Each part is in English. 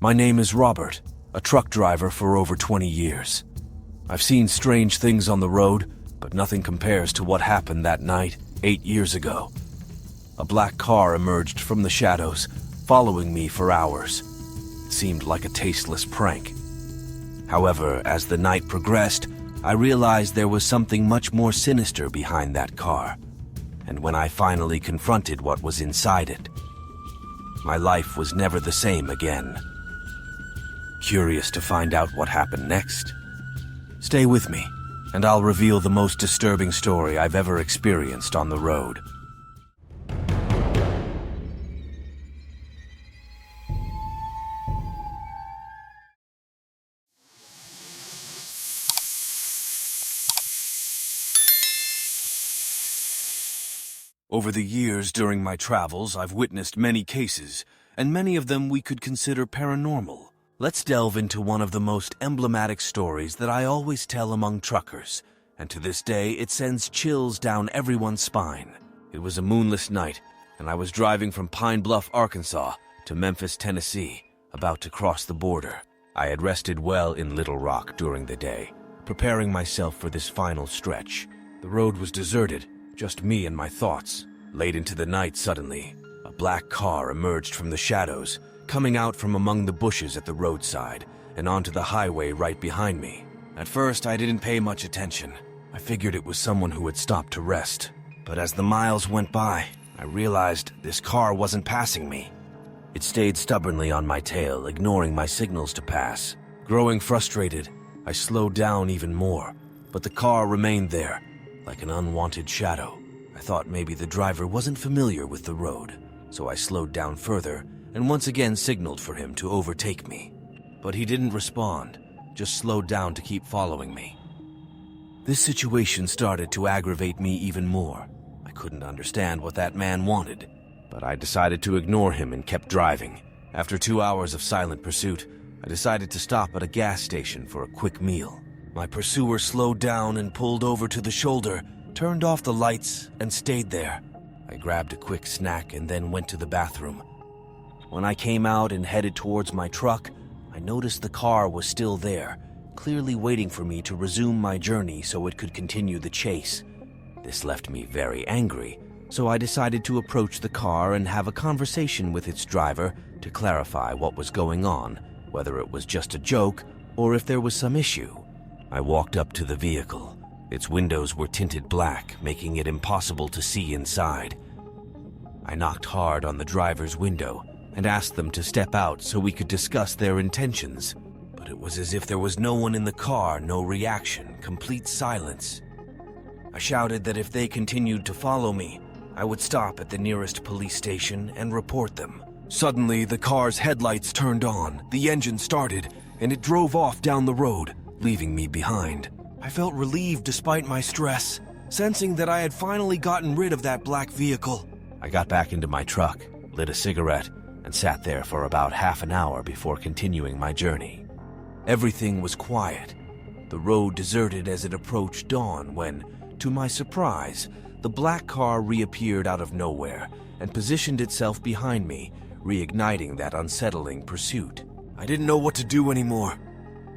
My name is Robert, a truck driver for over 20 years. I've seen strange things on the road, but nothing compares to what happened that night 8 years ago. A black car emerged from the shadows, following me for hours. It seemed like a tasteless prank. However, as the night progressed, I realized there was something much more sinister behind that car. And when I finally confronted what was inside it, my life was never the same again. Curious to find out what happened next? Stay with me, and I'll reveal the most disturbing story I've ever experienced on the road. Over the years during my travels, I've witnessed many cases, and many of them we could consider paranormal. Let's delve into one of the most emblematic stories that I always tell among truckers, and to this day it sends chills down everyone's spine. It was a moonless night, and I was driving from Pine Bluff, Arkansas to Memphis, Tennessee, about to cross the border. I had rested well in Little Rock during the day, preparing myself for this final stretch. The road was deserted, just me and my thoughts. Late into the night, suddenly, a black car emerged from the shadows, coming out from among the bushes at the roadside and onto the highway right behind me. At first, I didn't pay much attention. I figured it was someone who had stopped to rest. But as the miles went by, I realized this car wasn't passing me. It stayed stubbornly on my tail, ignoring my signals to pass. Growing frustrated, I slowed down even more, but the car remained there, like an unwanted shadow. I thought maybe the driver wasn't familiar with the road, so I slowed down further and once again signaled for him to overtake me. But he didn't respond, just slowed down to keep following me. This situation started to aggravate me even more. I couldn't understand what that man wanted, but I decided to ignore him and kept driving. After 2 hours of silent pursuit, I decided to stop at a gas station for a quick meal. My pursuer slowed down and pulled over to the shoulder, turned off the lights, and stayed there. I grabbed a quick snack and then went to the bathroom. When I came out and headed towards my truck, I noticed the car was still there, clearly waiting for me to resume my journey so it could continue the chase. This left me very angry, so I decided to approach the car and have a conversation with its driver to clarify what was going on, whether it was just a joke or if there was some issue. I walked up to the vehicle. Its windows were tinted black, making it impossible to see inside. I knocked hard on the driver's window and asked them to step out so we could discuss their intentions. But it was as if there was no one in the car, no reaction, complete silence. I shouted that if they continued to follow me, I would stop at the nearest police station and report them. Suddenly, the car's headlights turned on, the engine started, and it drove off down the road, leaving me behind. I felt relieved despite my stress, sensing that I had finally gotten rid of that black vehicle. I got back into my truck, lit a cigarette, and sat there for about half an hour before continuing my journey. Everything was quiet, the road deserted as it approached dawn when, to my surprise, the black car reappeared out of nowhere and positioned itself behind me, reigniting that unsettling pursuit. I didn't know what to do anymore.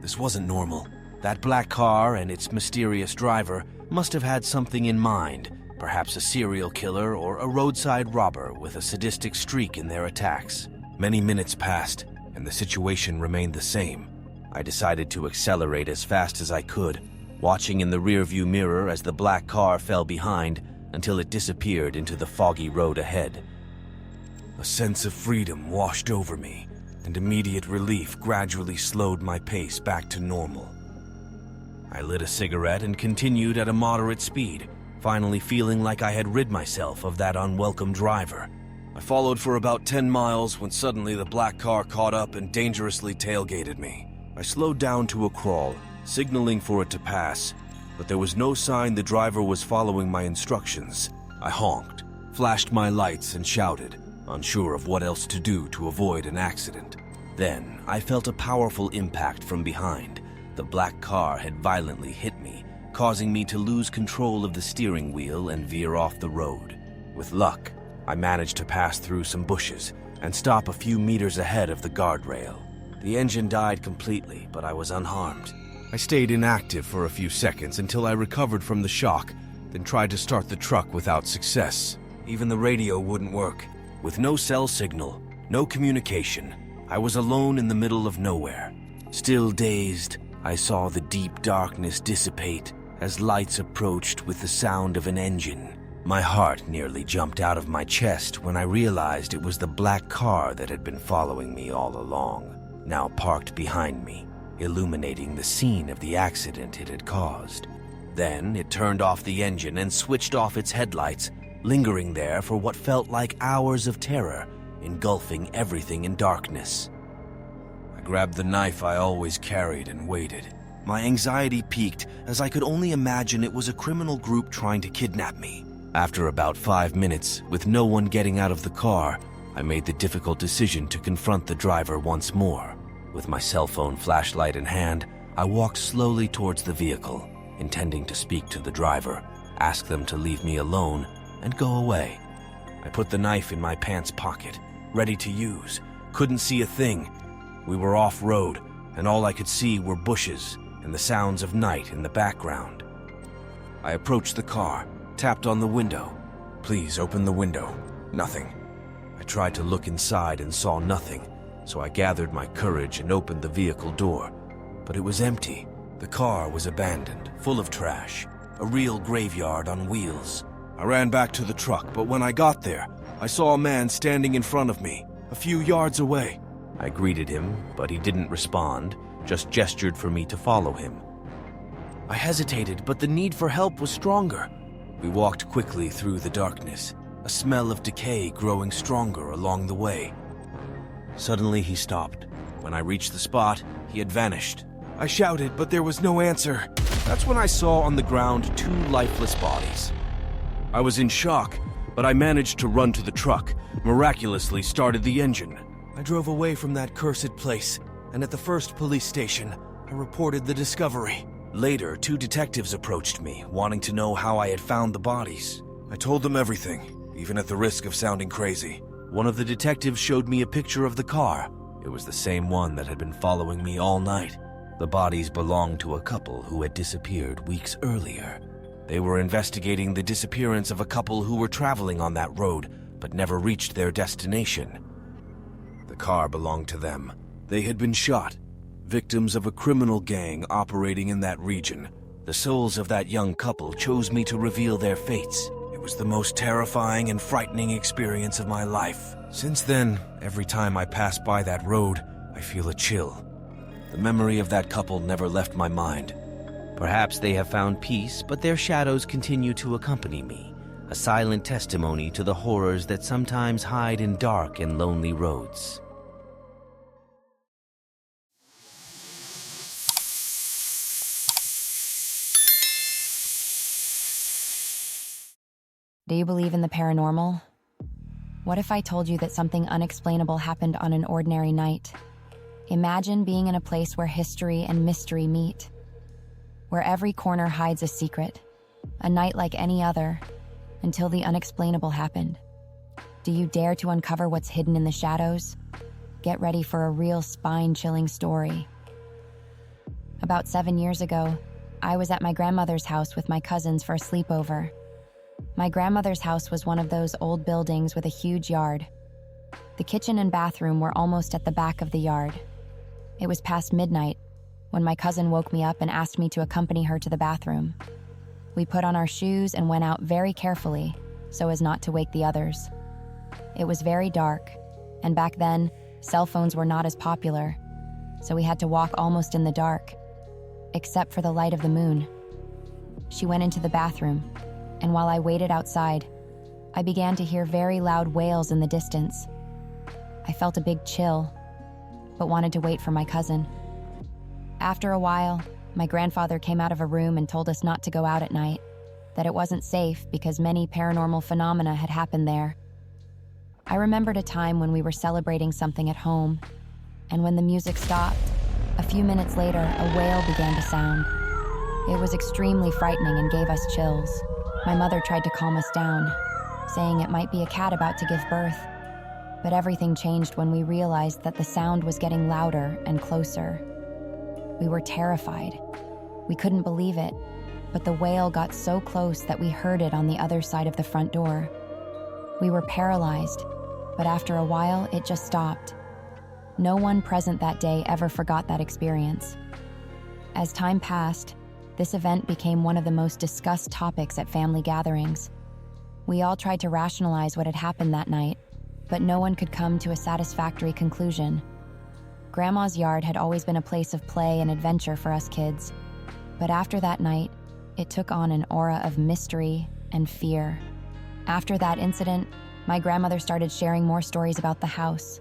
This wasn't normal. That black car and its mysterious driver must have had something in mind, perhaps a serial killer or a roadside robber with a sadistic streak in their attacks. Many minutes passed, and the situation remained the same. I decided to accelerate as fast as I could, watching in the rearview mirror as the black car fell behind until it disappeared into the foggy road ahead. A sense of freedom washed over me, and immediate relief gradually slowed my pace back to normal. I lit a cigarette and continued at a moderate speed, finally feeling like I had rid myself of that unwelcome driver. I followed for about 10 miles when suddenly the black car caught up and dangerously tailgated me. I slowed down to a crawl, signaling for it to pass, but there was no sign the driver was following my instructions. I honked, flashed my lights, and shouted, unsure of what else to do to avoid an accident. Then, I felt a powerful impact from behind. The black car had violently hit me, causing me to lose control of the steering wheel and veer off the road. With luck, I managed to pass through some bushes and stop a few meters ahead of the guardrail. The engine died completely, but I was unharmed. I stayed inactive for a few seconds until I recovered from the shock, then tried to start the truck without success. Even the radio wouldn't work. With no cell signal, no communication, I was alone in the middle of nowhere. Still dazed, I saw the deep darkness dissipate as lights approached with the sound of an engine. My heart nearly jumped out of my chest when I realized it was the black car that had been following me all along, now parked behind me, illuminating the scene of the accident it had caused. Then it turned off the engine and switched off its headlights, lingering there for what felt like hours of terror, engulfing everything in darkness. I grabbed the knife I always carried and waited. My anxiety peaked as I could only imagine it was a criminal group trying to kidnap me. After about 5 minutes, with no one getting out of the car, I made the difficult decision to confront the driver once more. With my cell phone flashlight in hand, I walked slowly towards the vehicle, intending to speak to the driver, ask them to leave me alone, and go away. I put the knife in my pants pocket, ready to use. Couldn't see a thing. We were off-road, and all I could see were bushes and the sounds of night in the background. I approached the car, tapped on the window. "Please open the window." Nothing. I tried to look inside and saw nothing, so I gathered my courage and opened the vehicle door. But it was empty. The car was abandoned, full of trash, a real graveyard on wheels. I ran back to the truck, but when I got there, I saw a man standing in front of me, a few yards away. I greeted him, but he didn't respond, just gestured for me to follow him. I hesitated, but the need for help was stronger. We walked quickly through the darkness, a smell of decay growing stronger along the way. Suddenly he stopped. When I reached the spot, he had vanished. I shouted, but there was no answer. That's when I saw on the ground 2 lifeless bodies. I was in shock, but I managed to run to the truck, miraculously started the engine. I drove away from that cursed place, and at the first police station, I reported the discovery. Later, 2 detectives approached me, wanting to know how I had found the bodies. I told them everything, even at the risk of sounding crazy. One of the detectives showed me a picture of the car. It was the same one that had been following me all night. The bodies belonged to a couple who had disappeared weeks earlier. They were investigating the disappearance of a couple who were traveling on that road, but never reached their destination. The car belonged to them. They had been shot, victims of a criminal gang operating in that region. The souls of that young couple chose me to reveal their fates. It was the most terrifying and frightening experience of my life. Since then, every time I pass by that road, I feel a chill. The memory of that couple never left my mind. Perhaps they have found peace, but their shadows continue to accompany me, a silent testimony to the horrors that sometimes hide in dark and lonely roads. Do you believe in the paranormal? What if I told you that something unexplainable happened on an ordinary night? Imagine being in a place where history and mystery meet, where every corner hides a secret, a night like any other, until the unexplainable happened. Do you dare to uncover what's hidden in the shadows? Get ready for a real spine-chilling story. About 7 years ago, I was at my grandmother's house with my cousins for a sleepover. My grandmother's house was one of those old buildings with a huge yard. The kitchen and bathroom were almost at the back of the yard. It was past midnight when my cousin woke me up and asked me to accompany her to the bathroom. We put on our shoes and went out very carefully so as not to wake the others. It was very dark, and back then, cell phones were not as popular, so we had to walk almost in the dark, except for the light of the moon. She went into the bathroom, and while I waited outside, I began to hear very loud wails in the distance. I felt a big chill, but wanted to wait for my cousin. After a while, my grandfather came out of a room and told us not to go out at night, that it wasn't safe because many paranormal phenomena had happened there. I remembered a time when we were celebrating something at home, and when the music stopped, a few minutes later, a wail began to sound. It was extremely frightening and gave us chills. My mother tried to calm us down, saying it might be a cat about to give birth. But everything changed when we realized that the sound was getting louder and closer. We were terrified. We couldn't believe it, but the wail got so close that we heard it on the other side of the front door. We were paralyzed, but after a while, it just stopped. No one present that day ever forgot that experience. As time passed, this event became one of the most discussed topics at family gatherings. We all tried to rationalize what had happened that night, but no one could come to a satisfactory conclusion. Grandma's yard had always been a place of play and adventure for us kids, but after that night, it took on an aura of mystery and fear. After that incident, my grandmother started sharing more stories about the house.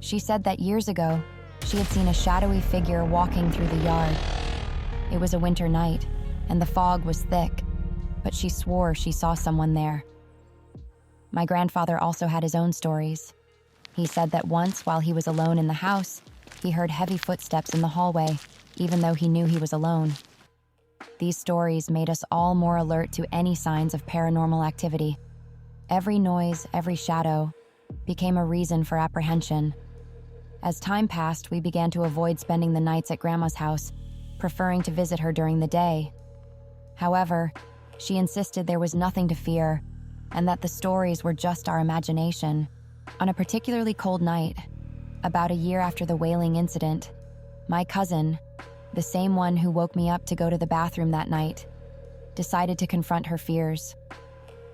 She said that years ago, she had seen a shadowy figure walking through the yard. It was a winter night, and the fog was thick, but she swore she saw someone there. My grandfather also had his own stories. He said that once, while he was alone in the house, he heard heavy footsteps in the hallway, even though he knew he was alone. These stories made us all more alert to any signs of paranormal activity. Every noise, every shadow, became a reason for apprehension. As time passed, we began to avoid spending the nights at Grandma's house, preferring to visit her during the day. However, she insisted there was nothing to fear, and that the stories were just our imagination. On a particularly cold night, about a year after the wailing incident, my cousin, the same one who woke me up to go to the bathroom that night, decided to confront her fears.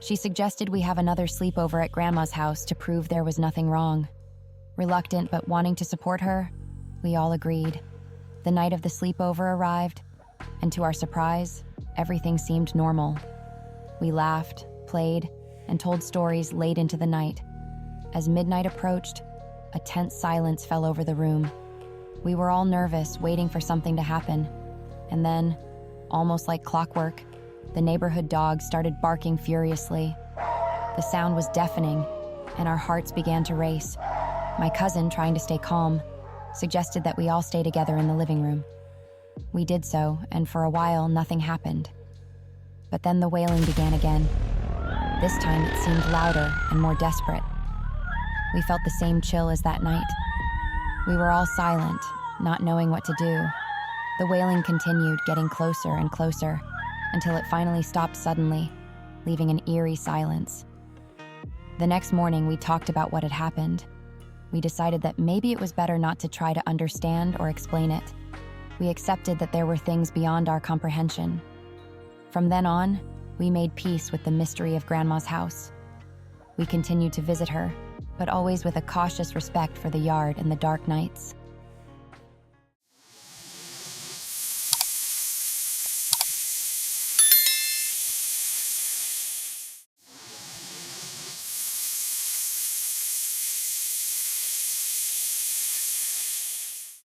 She suggested we have another sleepover at Grandma's house to prove there was nothing wrong. Reluctant but wanting to support her, we all agreed. The night of the sleepover arrived, and to our surprise, everything seemed normal. We laughed, played, and told stories late into the night. As midnight approached, a tense silence fell over the room. We were all nervous, waiting for something to happen. And then, almost like clockwork, the neighborhood dog started barking furiously. The sound was deafening, and our hearts began to race. My cousin, trying to stay calm, suggested that we all stay together in the living room. We did so, and for a while, nothing happened. But then the wailing began again. This time it seemed louder and more desperate. We felt the same chill as that night. We were all silent, not knowing what to do. The wailing continued, getting closer and closer, until it finally stopped suddenly, leaving an eerie silence. The next morning, we talked about what had happened. We decided that maybe it was better not to try to understand or explain it. We accepted that there were things beyond our comprehension. From then on, we made peace with the mystery of Grandma's house. We continued to visit her, but always with a cautious respect for the yard and the dark nights.